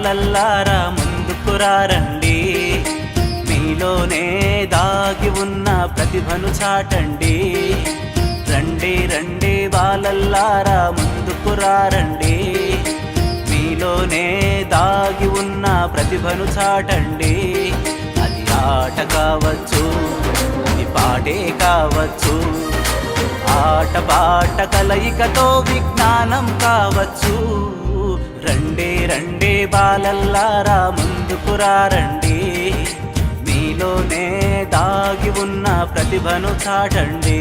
బాలల్లారా ముందుకు రండి, మీలోనే దాగి ఉన్న ప్రతిభను చాటండి. రండి రండి బాలల్లారా ముందుకు రండి, మీలోనే దాగి ఉన్న ప్రతిభను చాటండి. అది ఆట కావచ్చు, అది పాటే కావచ్చు, ఆట పాట కలయికతో విజ్ఞానం కావచ్చు. రండి రండి బాలల్లారా ముందుకు రండి, మీలోనే దాగి ఉన్న ప్రతిభను చాటండి.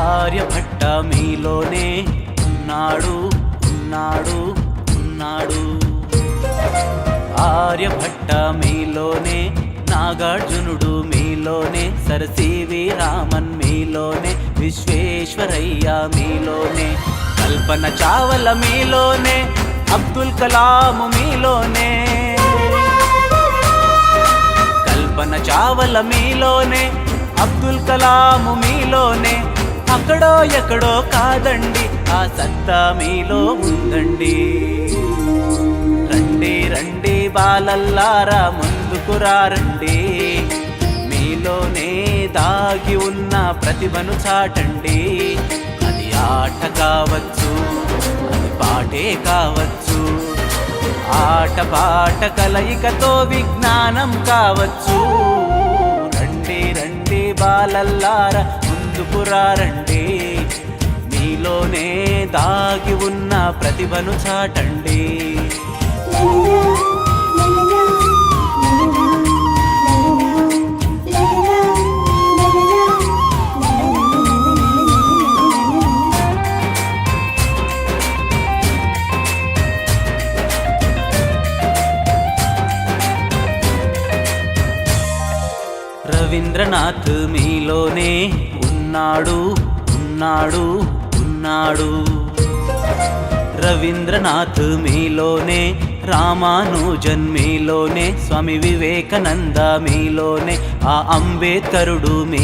ఆర్యభట్ట మీలోనే ఉన్నాడు ఉన్నాడు ఉన్నాడు, ఆర్యభట్ట మీలోనే, నాగార్జునుడు మీలోనే, సర్ సివి రామన్ మీలోనే, విశ్వేశ్వరయ్య మీలోనే, కల్పన చావల మీలోనే, అబ్దుల్ కలాం మీలోనే, కల్పన చావల మీలోనే, అబ్దుల్ కలాం మీలోనే. అక్కడో ఎక్కడో కాదండి, ఆ సత్తా మీలో ఉందండి. రండి రండి బాలల్లారా ముందుకు రండి, మీలోనే దాగి ఉన్న ప్రతిభను చాటండి. అది ఆట కావచ్చు, అది పాటే కావచ్చు, ఆట పాట కలయికతో విజ్ఞానం కావచ్చు. రండి రండి బాలల్లారా ముందుకు రండి, మీలోనే దాగి ఉన్న ప్రతిభను చాటండి. రవీంద్రనాథ్ మీలోనే ఉన్నాడు ఉన్నాడు ఉన్నాడు, రవీంద్రనాథ్ మీలోనే, రామానుజన్ మీలోనే, స్వామి వివేకానంద మీలోనే, ఆ అంబేద్కరుడు మీ